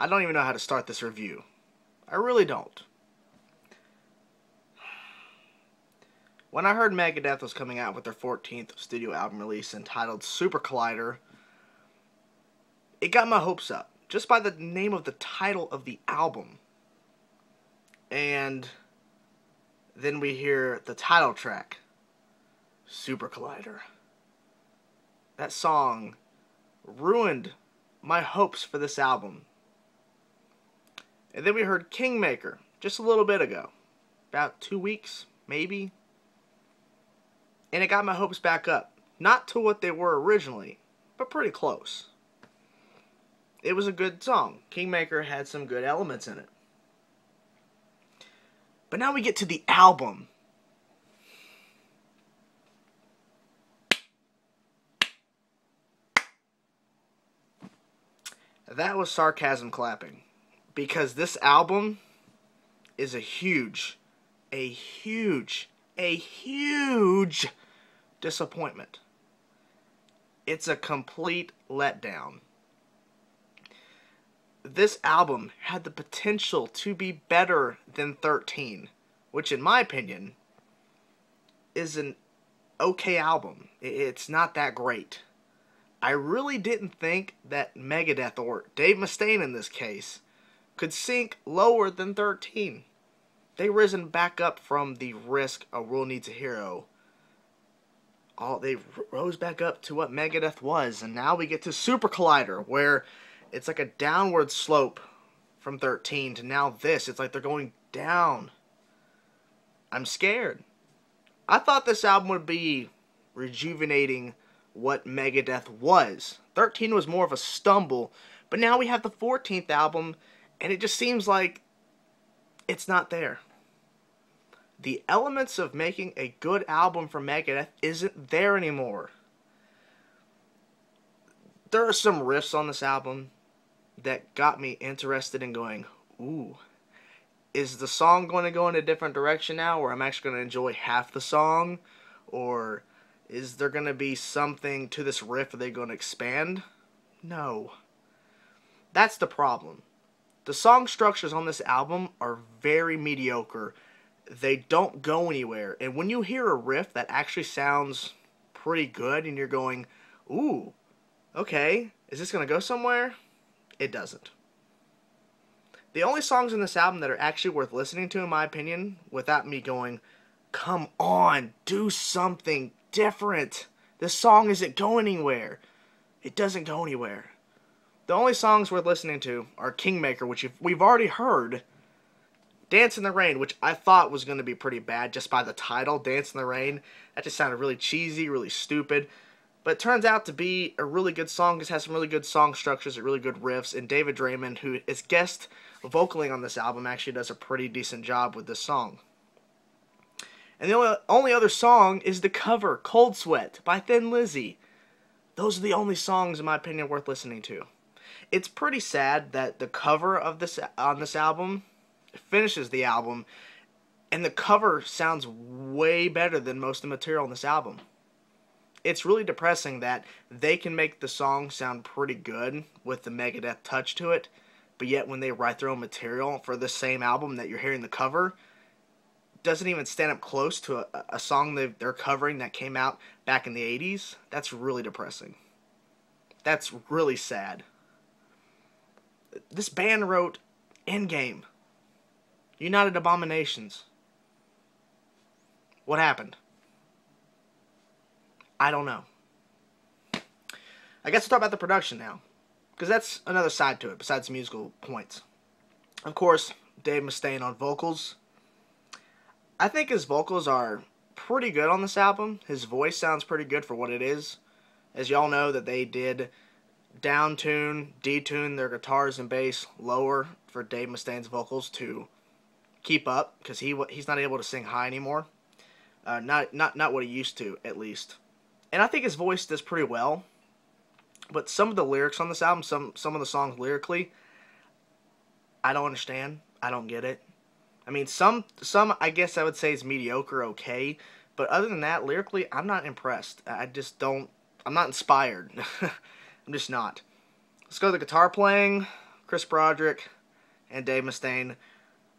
I don't even know how to start this review. I really don't. When I heard Megadeth was coming out with their 14th studio album release entitled Super Collider, it got my hopes up just by the name of the title of the album. And then we hear the title track, Super Collider. That song ruined my hopes for this album. And then we heard Kingmaker just a little bit ago. About 2 weeks, maybe. And it got my hopes back up. Not to what they were originally, but pretty close. It was a good song. Kingmaker had some good elements in it. But now we get to the album. That was sarcasm clapping. Because this album is a huge disappointment. It's a complete letdown. This album had the potential to be better than 13, which in my opinion is an okay album. It's not that great. I really didn't think that Megadeth, or Dave Mustaine in this case, could sink lower than 13. They risen back up from the risk A World Needs a Hero. They rose back up to what Megadeth was, and now we get to Super Collider, where it's like a downward slope from 13 to now this. It's like they're going down. I'm scared. I thought this album would be rejuvenating what Megadeth was. 13 was more of a stumble, but now we have the 14th album, and it just seems like it's not there. The elements of making a good album for Megadeth isn't there anymore. There are some riffs on this album that got me interested in going, ooh, is the song going to go in a different direction now, where I'm actually going to enjoy half the song? Or is there going to be something to this riff? Are they going to expand? No. That's the problem. The song structures on this album are very mediocre. They don't go anywhere. And when you hear a riff that actually sounds pretty good and you're going, ooh, okay, is this going to go somewhere? It doesn't. The only songs in this album that are actually worth listening to, in my opinion, without me going, come on, do something different. This song isn't going anywhere. It doesn't go anywhere. The only songs worth listening to are Kingmaker, which we've already heard, Dance in the Rain, which I thought was going to be pretty bad just by the title, Dance in the Rain. That just sounded really cheesy, really stupid. But it turns out to be a really good song. It has some really good song structures and really good riffs. And David Draiman, who is guest vocaling on this album, actually does a pretty decent job with this song. And the only other song is the cover, Cold Sweat, by Thin Lizzy. Those are the only songs, in my opinion, worth listening to. It's pretty sad that the cover of this album finishes the album, and the cover sounds way better than most of the material on this album. It's really depressing that they can make the song sound pretty good with the Megadeth touch to it, but yet when they write their own material for the same album that you're hearing the cover, doesn't even stand up close to a song they're covering that came out back in the 80s. That's really depressing. That's really sad. This band wrote Endgame, United Abominations. What happened? I don't know. I guess we'll talk about the production now, because that's another side to it, besides the musical points. Of course, Dave Mustaine on vocals. I think his vocals are pretty good on this album. His voice sounds pretty good for what it is. As y'all know, that they did down-tune, detune their guitars and bass lower for Dave Mustaine's vocals to keep up, because he's not able to sing high anymore. Not what he used to, at least. And I think his voice does pretty well. But some of the lyrics on this album, some of the songs lyrically, I don't understand. I don't get it. I mean, some I guess I would say is mediocre, okay. But other than that, lyrically, I'm not impressed. I'm not inspired. I'm just not. Let's go to the guitar playing. Chris Broderick, and Dave Mustaine.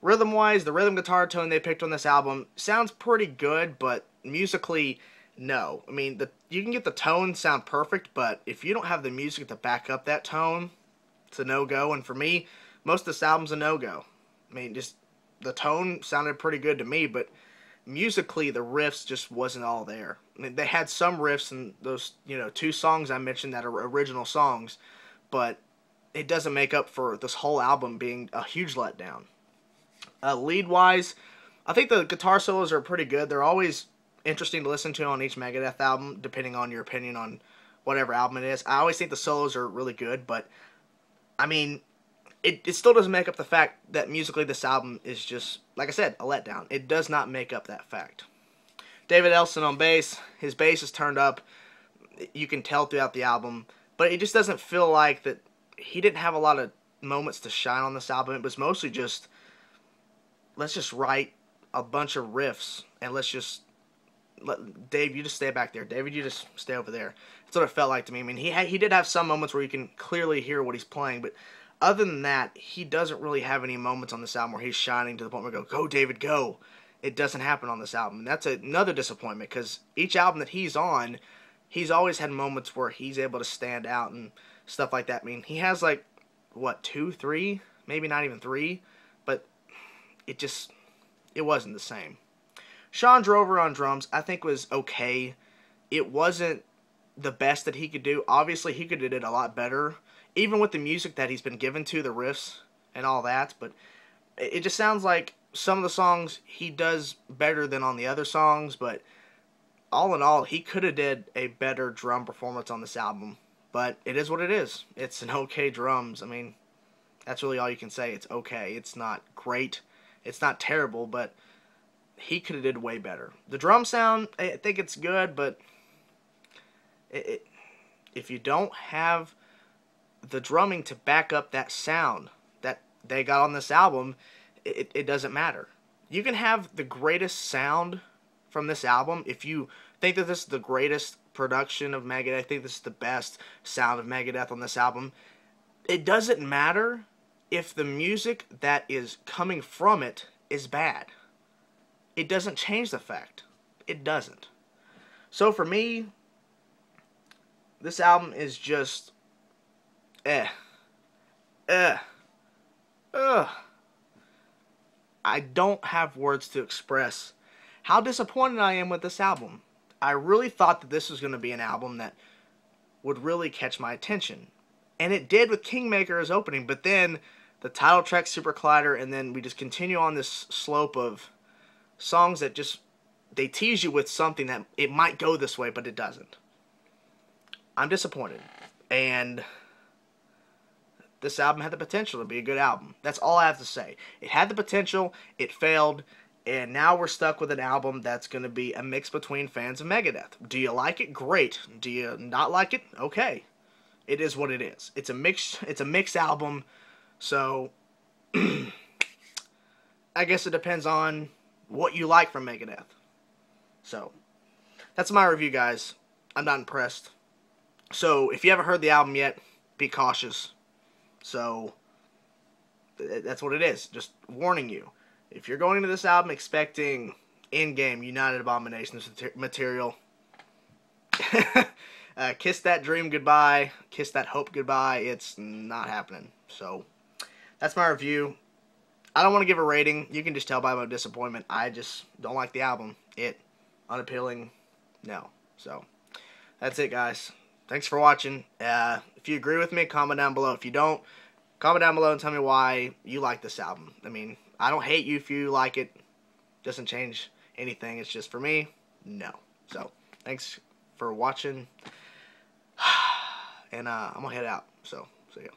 Rhythm-wise, the rhythm guitar tone they picked on this album sounds pretty good, but musically, no. I mean, you can get the tone sound perfect, but if you don't have the music to back up that tone, it's a no-go. And for me, most of this album's a no-go. I mean, just the tone sounded pretty good to me, but musically, the riffs just wasn't all there. I mean, they had some riffs in those, 2 songs I mentioned that are original songs, but it doesn't make up for this whole album being a huge letdown. Lead-wise, I think the guitar solos are pretty good. They're always interesting to listen to on each Megadeth album, depending on your opinion on whatever album it is. I always think the solos are really good, but, I mean, it still doesn't make up the fact that musically this album is just, like I said, a letdown. It does not make up that fact. David Ellefson on bass. His bass is turned up. You can tell throughout the album, but it just doesn't feel like that. He didn't have a lot of moments to shine on this album. It was mostly just, let's just write a bunch of riffs, and Dave, you just stay back there. David, you just stay over there. That's what it felt like to me. I mean, he did have some moments where you can clearly hear what he's playing, but other than that, he doesn't really have any moments on this album where he's shining to the point where we go, David, go. It doesn't happen on this album. And that's another disappointment, because each album that he's on, he's always had moments where he's able to stand out and stuff like that. I mean, he has like, 2, 3, maybe not even 3, but it wasn't the same. Shawn Drover on drums, I think was okay. It wasn't the best that he could do. Obviously, he could have did it a lot better, even with the music that he's been given to, the riffs and all that, but it just sounds like some of the songs he does better than on the other songs, but all in all, he could have did a better drum performance on this album. But it is what it is. It's an okay drums. I mean, that's really all you can say. It's okay. It's not great. It's not terrible, but he could have did way better. The drum sound, I think it's good, but if you don't have the drumming to back up that sound that they got on this album, it doesn't matter. You can have the greatest sound from this album. If you think that this is the greatest production of Megadeth, I think this is the best sound of Megadeth on this album, it doesn't matter if the music that is coming from it is bad. It doesn't change the fact. It doesn't. So for me, this album is just I don't have words to express how disappointed I am with this album. I really thought that this was going to be an album that would really catch my attention. And it did with Kingmaker as opening, but then the title track, Super Collider, and then we just continue on this slope of songs that just, they tease you with something that it might go this way, but it doesn't. I'm disappointed. And this album had the potential to be a good album. That's all I have to say. It had the potential, it failed, and now we're stuck with an album that's going to be a mix between fans of Megadeth. Do you like it? Great. Do you not like it? Okay. It is what it is. It's a mixed album, so I guess it depends on what you like from Megadeth. So, that's my review, guys. I'm not impressed. So, if you haven't heard the album yet, be cautious. So, that's what it is. Just warning you. If you're going into this album expecting in-game United Abominations material, kiss that dream goodbye, kiss that hope goodbye. It's not happening. So, that's my review. I don't want to give a rating. You can just tell by my disappointment. I just don't like the album. Unappealing, no. So, that's it, guys. Thanks for watching. If you agree with me, comment down below. If you don't, comment down below and tell me why you like this album. I mean, I don't hate you if you like it. Doesn't change anything. It's just for me, no. So, thanks for watching. And I'm going to head out. So, see ya.